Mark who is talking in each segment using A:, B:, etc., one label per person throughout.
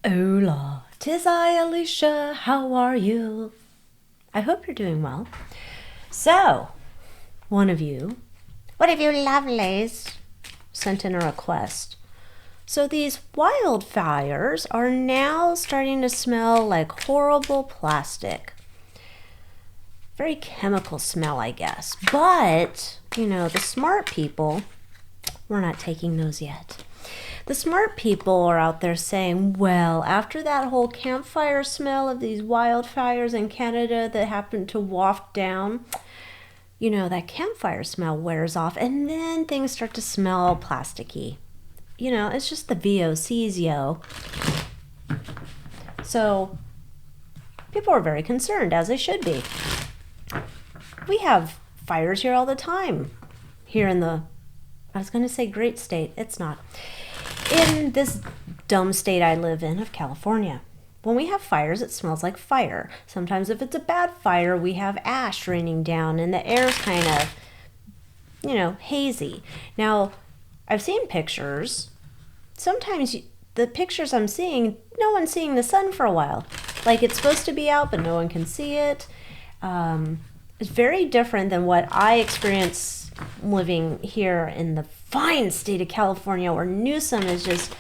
A: Hola, 'tis I, Alycia. How are you? I hope you're doing well. So, one of you lovelies, sent in a request. So these wildfires are now starting to smell like horrible plastic. Very chemical smell, I guess. But, the smart people, we're not taking those yet. The smart people are out there saying, well, after that whole campfire smell of these wildfires in Canada that happened to waft down, that campfire smell wears off and then things start to smell plasticky. It's just the VOCs, yo. So people are very concerned, as they should be. We have fires here all the time. Here in I was going to say great state. It's not. In this dumb state I live in of California. When we have fires, it smells like fire. Sometimes if it's a bad fire, we have ash raining down and the air's kind of, hazy. Now, I've seen pictures. Sometimes the pictures I'm seeing, no one's seeing the sun for a while. Like it's supposed to be out, but no one can see it. It's very different than what I experience living here in the fine state of California, where Newsom is just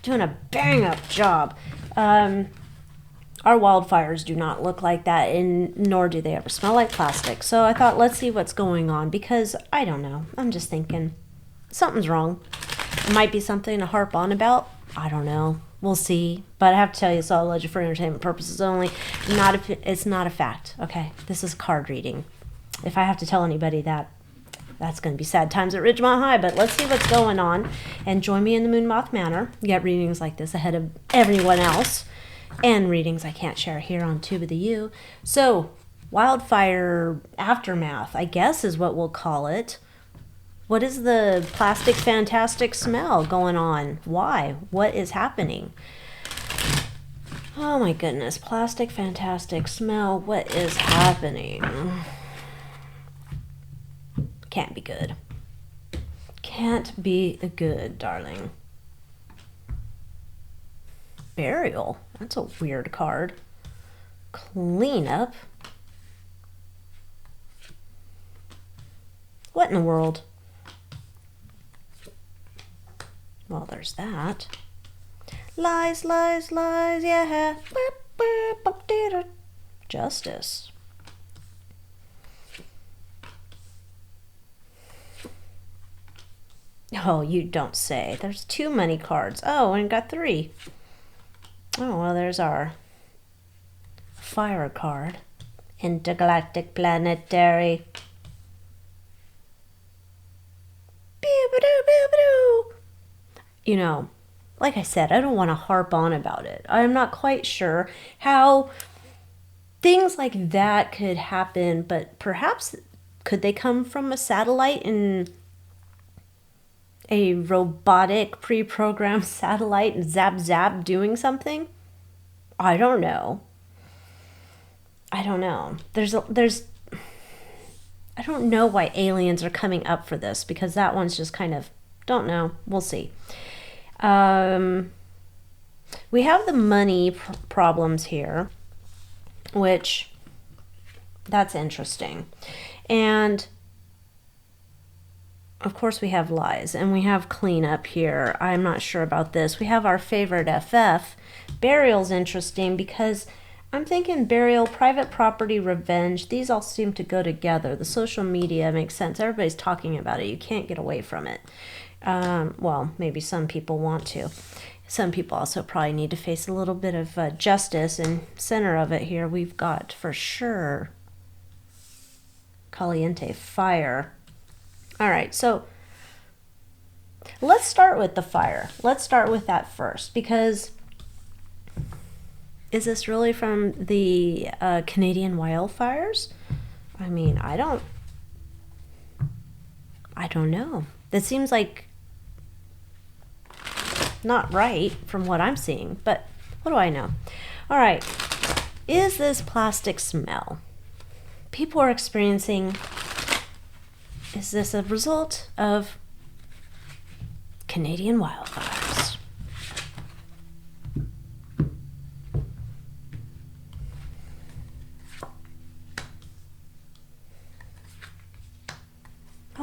A: doing a bang-up job. Our wildfires do not look like that, and nor do they ever smell like plastic. So I thought, let's see what's going on, because I don't know. I'm just thinking something's wrong. It might be something to harp on about. I don't know. We'll see. But I have to tell you, it's all alleged for entertainment purposes only. It's not a fact. Okay, this is card reading. If I have to tell anybody that, that's going to be sad times at Ridgemont High. But let's see what's going on. And join me in the Moon Moth Manor. You get readings like this ahead of everyone else. And readings I can't share here on Tube of the U. So, wildfire aftermath, I guess is what we'll call it. What is the plastic fantastic smell going on? Why? What is happening? Oh my goodness, plastic fantastic smell. What is happening? Can't be good. Can't be good, darling. Burial. That's a weird card. Cleanup. What in the world? Well, there's that. Lies, lies, lies, yeah. Justice. Oh, you don't say. There's too many cards. Oh, and got 3. Oh, well, there's our fire card. Intergalactic planetary. Like I said, I don't want to harp on about it. I'm not quite sure how things like that could happen, but perhaps could they come from a satellite in a robotic pre-programmed satellite and zap zap doing something? I don't know. There's I don't know why aliens are coming up for this, because that one's just kind of, don't know. We'll see. We have the money problems here, which that's interesting. And of course we have lies, and we have cleanup here. I'm not sure about this. We have our favorite FF. Burial's interesting because I'm thinking burial, private property, revenge. These all seem to go together. The social media makes sense. Everybody's talking about it. You can't get away from it. Well, maybe some people want to. Some people also probably need to face a little bit of justice. And center of it here, we've got for sure Caliente fire. All right, so let's start with the fire. Let's start with that first, because is this really from the Canadian wildfires? I mean, I don't know. That seems like not right from what I'm seeing, but what do I know? All right, is this plastic smell people are experiencing, is this a result of Canadian wildfires?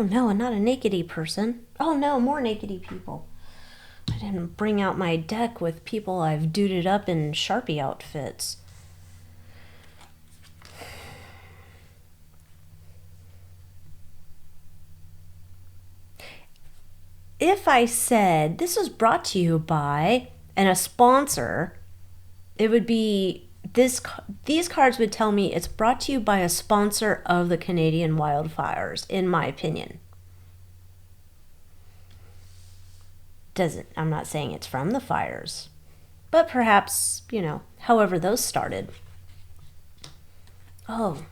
A: Oh no, I'm not a nakedy person. Oh no, more nakedy people. I didn't bring out my deck with people I've duded up in Sharpie outfits. If I said this was brought to you by and a sponsor, it would be these cards would tell me it's brought to you by a sponsor of the Canadian wildfires, in my opinion. I'm not saying it's from the fires, but perhaps, however those started. Oh,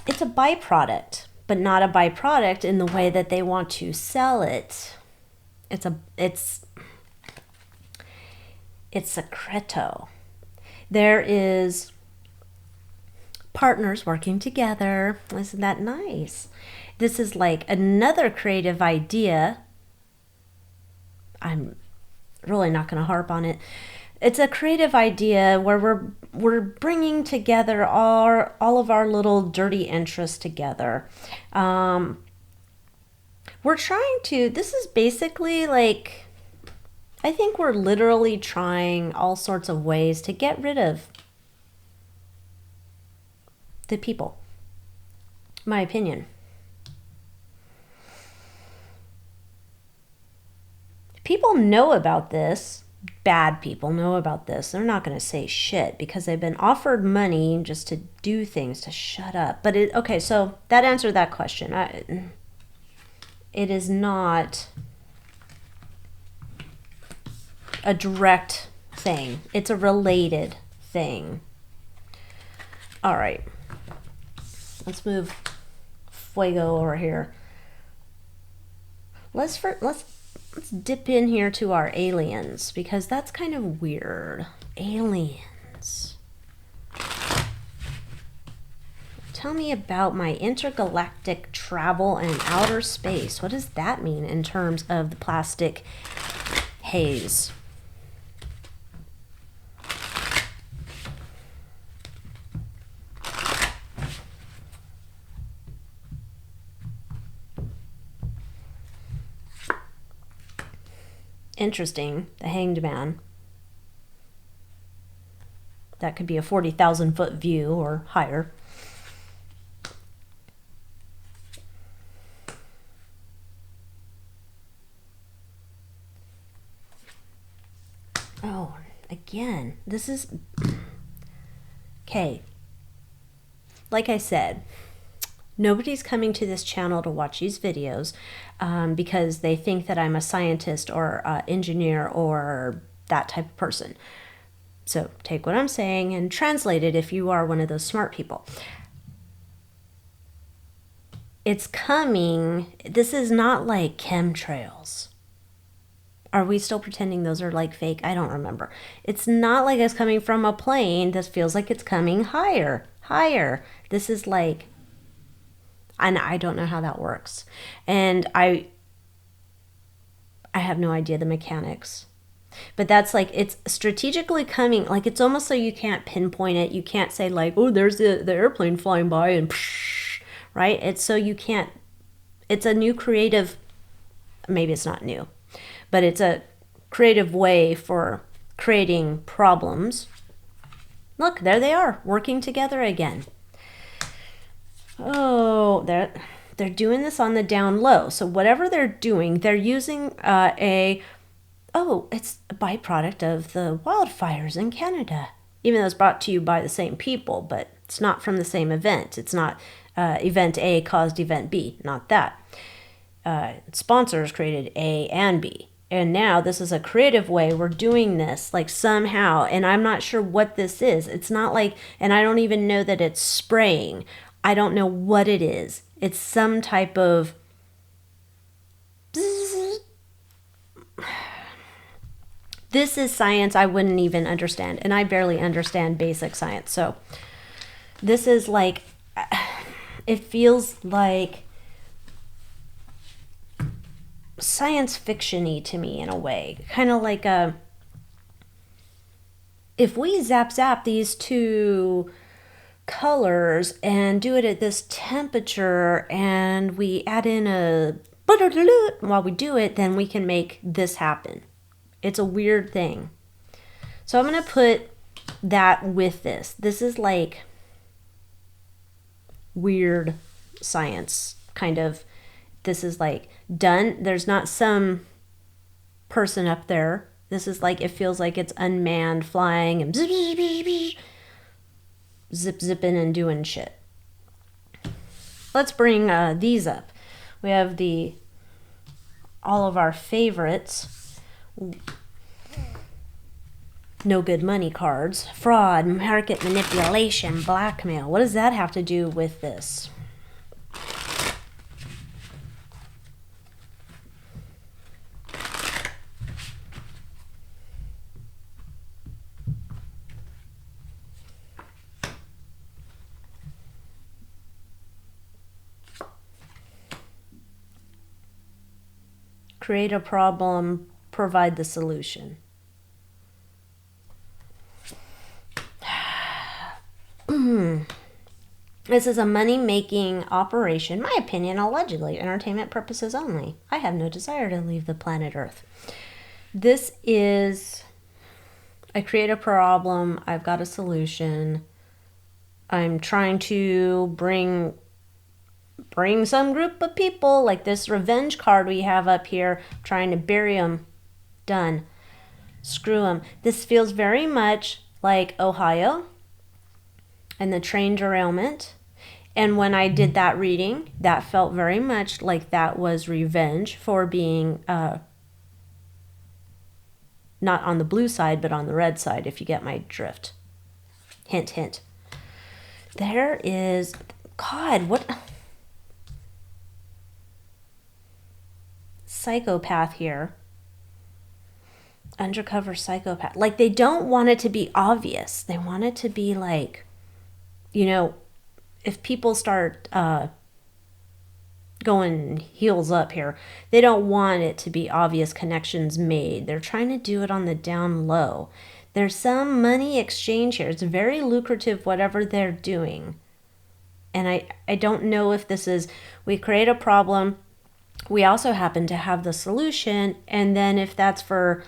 A: it's a byproduct, but not a byproduct in the way that they want to sell it. It's secreto. There is partners working together. Isn't that nice? This is like another creative idea. I'm really not going to harp on it. It's a creative idea where we're bringing together all of our little dirty interests together. We're trying to. This is basically like, I think we're literally trying all sorts of ways to get rid of the people. My opinion. People know about this. Bad people know about this. They're not going to say shit because they've been offered money just to do things, to shut up. But okay, so that answered that question. It is not a direct thing. It's a related thing. All right. Let's move Fuego over here. Let's dip in here to our aliens, because that's kind of weird. Aliens. Tell me about my intergalactic travel and outer space. What does that mean in terms of the plastic haze? Interesting. The Hanged Man. That could be a 40,000 foot view or higher. Oh, again, this is... Okay. Like I said, nobody's coming to this channel to watch these videos because they think that I'm a scientist or engineer or that type of person. So take what I'm saying and translate it if you are one of those smart people. It's coming. This is not like chemtrails. Are we still pretending those are like fake? I don't remember. It's not like it's coming from a plane. This feels like it's coming higher. This is like... And I don't know how that works. And I have no idea the mechanics. But that's like, it's strategically coming, like it's almost so you can't pinpoint it. You can't say like, oh, there's the airplane flying by and psh, right? It's so you can't, it's a new creative, maybe it's not new, but it's a creative way for creating problems. Look, there they are, working together again. Oh, they're doing this on the down low. So whatever they're doing, they're using it's a byproduct of the wildfires in Canada. Even though it's brought to you by the same people, but it's not from the same event. It's not event A caused event B, not that. Sponsors created A and B. And now this is a creative way we're doing this, like somehow, and I'm not sure what this is. It's not like, and I don't even know that it's spraying. I don't know what it is. It's some type of... This is science I wouldn't even understand, and I barely understand basic science. So this is like, it feels like science fiction-y to me in a way. Kind of like if we zap these two colors and do it at this temperature, and we add in a while we do it, then we can make this happen. It's a weird thing. So I'm going to put that with this. This is like weird science kind of. This is like done. There's not some person up there. This is like, it feels like it's unmanned, flying and zipping and doing shit. Let's bring these up. We have all of our favorites. No good money cards. Fraud, market manipulation, blackmail. What does that have to do with this? Create a problem, provide the solution. This is a money-making operation, my opinion, allegedly, entertainment purposes only. I have no desire to leave the planet Earth. This is, I create a problem, I've got a solution. I'm trying to bring some group of people, like this revenge card we have up here, trying to bury them. Done. Screw them. This feels very much like Ohio and the train derailment. And when I did that reading, that felt very much like that was revenge for being not on the blue side, but on the red side, if you get my drift. Hint, hint. There is, God, what? Psychopath here. Undercover psychopath. Like, they don't want it to be obvious. They want it to be like, you know, if people start going heels up here, they don't want it to be obvious connections made. They're trying to do it on the down low. There's some money exchange here. It's very lucrative, whatever they're doing. And I don't know if this is, we create a problem, we also happen to have the solution, and then if that's for,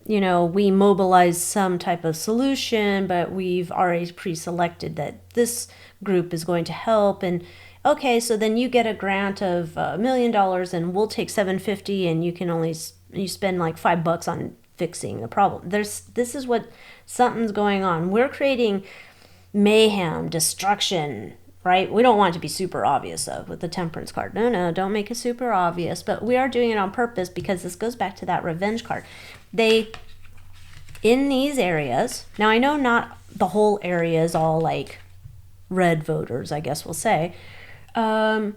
A: you know, we mobilize some type of solution, but we've already pre-selected that this group is going to help, and okay, so then you get a grant of $1 million and we'll take $750, and you spend like $5 on fixing the problem. This is what something's going on. We're creating mayhem, destruction, right? We don't want it to be super obvious though with the temperance card. No, don't make it super obvious, but we are doing it on purpose because this goes back to that revenge card. They, in these areas, now I know not the whole area is all like red voters, I guess we'll say, but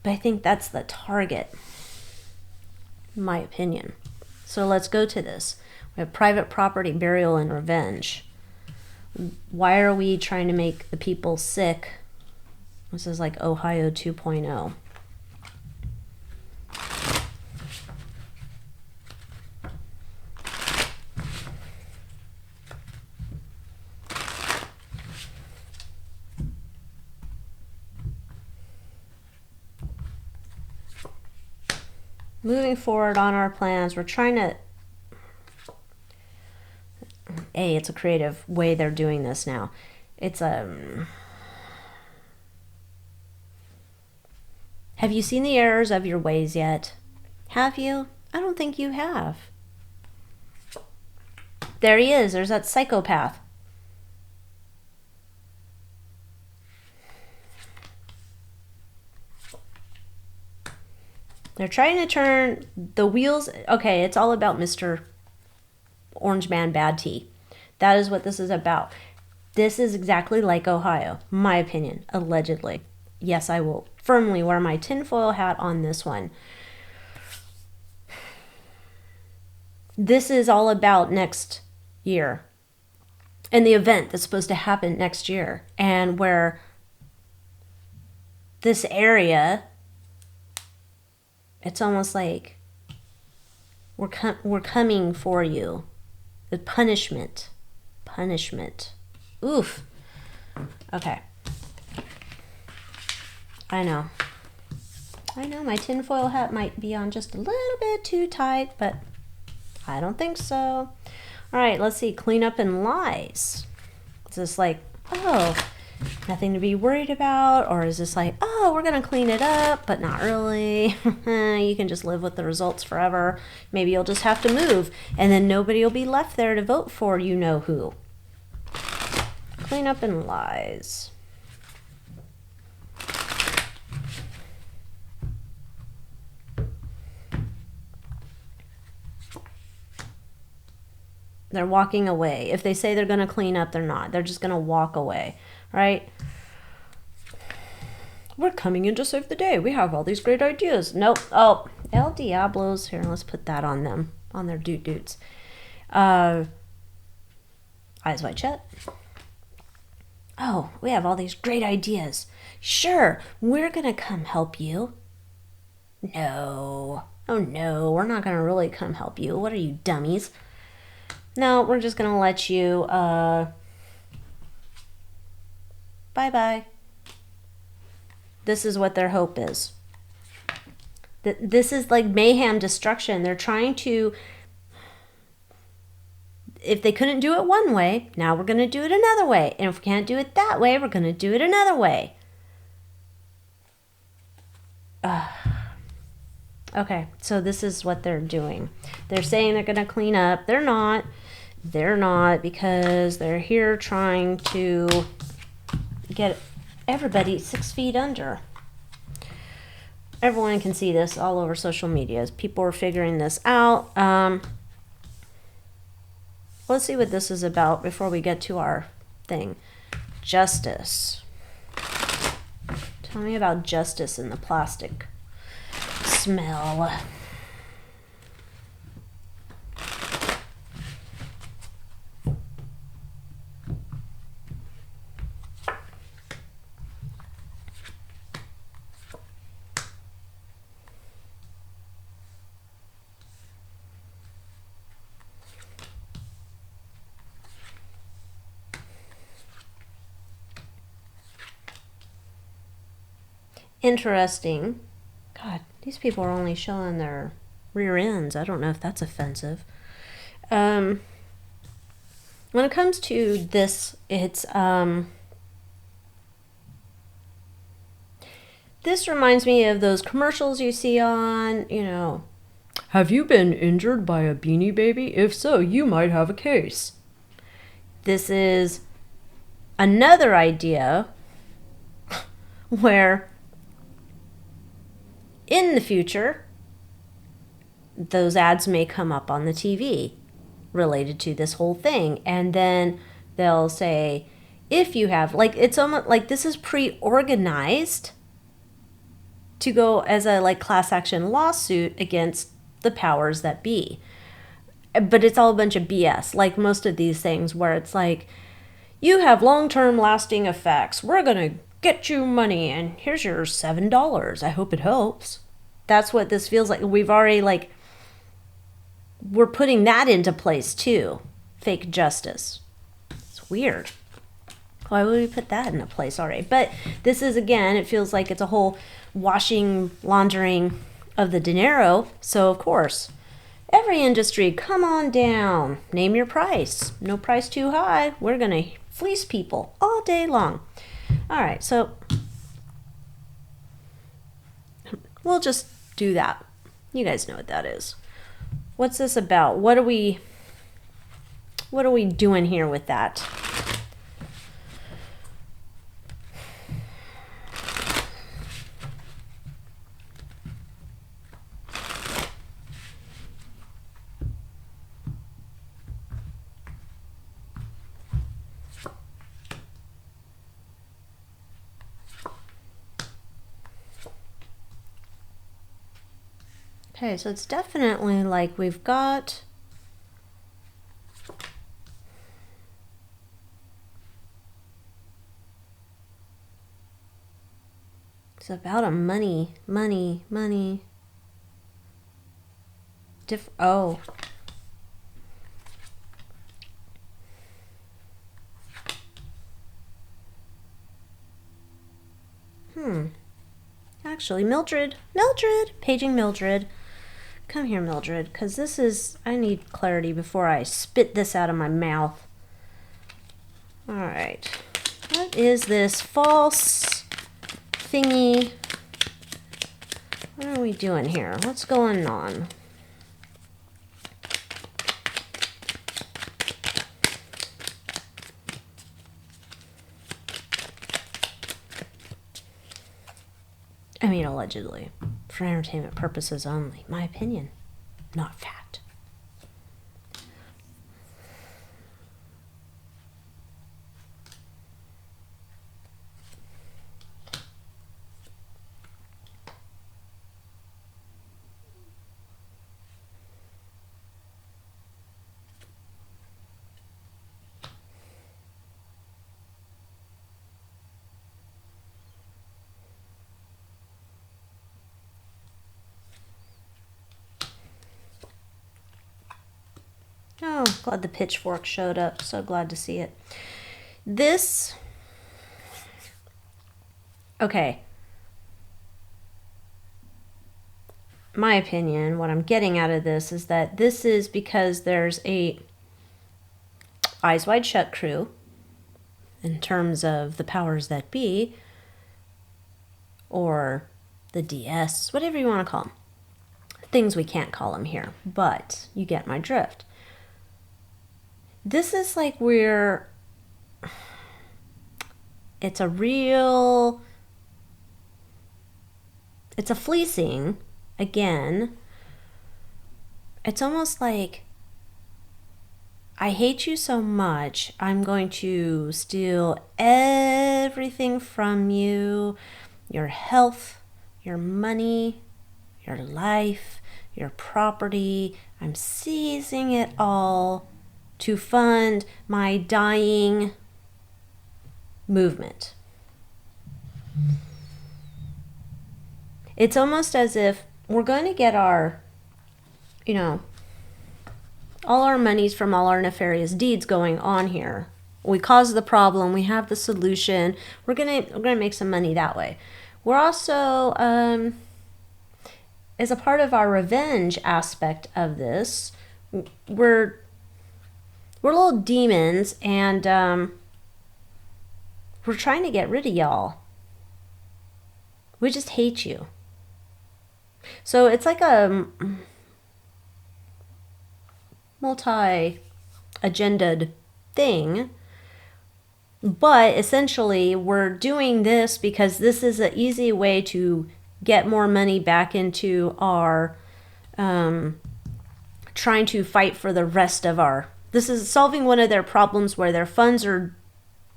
A: I think that's the target, in my opinion. So let's go to this. We have private property, burial, and revenge. Why are we trying to make the people sick? This is like Ohio 2.0. Moving forward on our plans, we're trying to, it's a creative way they're doing this now. It's have you seen the errors of your ways yet? Have you? I don't think you have. There he is. There's that psychopath. They're trying to turn the wheels. Okay, it's all about Mr. Orange Man Bad Tea. That is what this is about. This is exactly like Ohio, my opinion, allegedly. Yes, I will firmly wear my tinfoil hat on this one. This is all about next year and the event that's supposed to happen next year, and where this area, it's almost like we're coming for you. The punishment. Oof. Okay. I know. My tinfoil hat might be on just a little bit too tight, but I don't think so. All right, let's see. Cleanup and lies. Is this like, oh, nothing to be worried about? Or is this like, oh, we're going to clean it up, but not really. You can just live with the results forever. Maybe you'll just have to move, and then nobody will be left there to vote for you know who. Cleanup and lies. They're walking away. If they say they're going to clean up, they're not. They're just going to walk away, right? We're coming in to save the day. We have all these great ideas. Nope. Oh, El Diablos. Here, let's put that on them, on their doot-doots. Eyes wide shut. Oh, we have all these great ideas. Sure, we're going to come help you. No. Oh, no, we're not going to really come help you. What are you, dummies? No, we're just going to let you, bye-bye. This is what their hope is. This is like mayhem, destruction. They're trying to, if they couldn't do it one way, now we're going to do it another way. And if we can't do it that way, we're going to do it another way. Okay, so this is what they're doing. They're saying they're going to clean up. They're not. They're not, because they're here trying to get everybody 6 feet under. Everyone can see this all over social media. People are figuring this out. Let's see what this is about before we get to our thing. Justice. Tell me about justice in the plastic smell. Interesting. God, these people are only showing their rear ends. I don't know if that's offensive. When it comes to this, it's this reminds me of those commercials you see on, you know, have you been injured by a Beanie Baby? If so, you might have a case. This is another idea where in the future, those ads may come up on the TV related to this whole thing. And then they'll say, if you have, like, it's almost like this is pre-organized to go as a like class action lawsuit against the powers that be. But it's all a bunch of BS, like most of these things where it's like, you have long-term lasting effects. We're going to get you money, and here's your $7. I hope it helps. That's what this feels like. We've already, like, we're putting that into place too. Fake justice. It's weird. Why would we put that into place already? But this is, again, it feels like it's a whole washing, laundering of the dinero. So, of course, every industry, come on down. Name your price. No price too high. We're going to fleece people all day long. All right, so we'll just do that. You guys know what that is. What's this about? What are we doing here with that? Okay, so it's definitely like we've got it's about a money. Oh. Actually, Mildred, paging Mildred. Come here, Mildred, because this is, I need clarity before I spit this out of my mouth. All right. What is this false thingy? What are we doing here? What's going on? I mean, allegedly. For entertainment purposes only. My opinion. Not fact. Oh, glad the pitchfork showed up. So glad to see it. This, okay. My opinion, what I'm getting out of this is that this is because there's a Eyes Wide Shut crew in terms of the powers that be, or the DS, whatever you want to call them. Things we can't call them here, but you get my drift. This is like where it's a fleecing again. It's almost like, I hate you so much, I'm going to steal everything from you, your health, your money, your life, your property. I'm seizing it all to fund my dying movement. It's almost as if we're going to get our, all our monies from all our nefarious deeds going on here. We caused the problem, we have the solution, we're gonna make some money that way. We're also, as a part of our revenge aspect of this, we're little demons, and we're trying to get rid of y'all. We just hate you. So it's like a multi-agended thing, but essentially we're doing this because this is an easy way to get more money back into our trying to fight for the rest of our, this is solving one of their problems where their funds are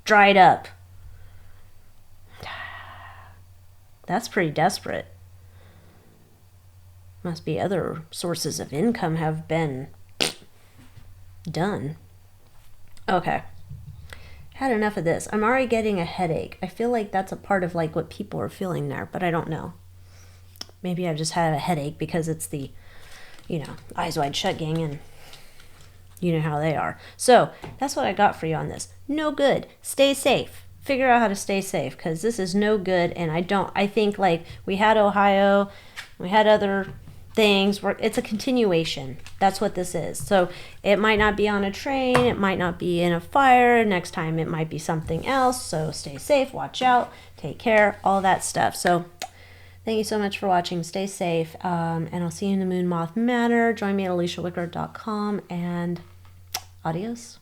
A: dried up. That's pretty desperate. Must be other sources of income have been done. Okay. Had enough of this. I'm already getting a headache. I feel like that's a part of like what people are feeling there, but I don't know. Maybe I've just had a headache because it's the, Eyes Wide Shut gang, and you know how they are. So that's what I got for you on this. No good. Stay safe. Figure out how to stay safe, because this is no good. And I think like we had Ohio, we had other things where it's a continuation. That's what this is. So it might not be on a train, it might not be in a fire, next time it might be something else. So stay safe, watch out, take care, all that stuff. So thank you so much for watching. Stay safe, and I'll see you in the Moon Moth Manor. Join me at AlyciaWicker.com, and adios.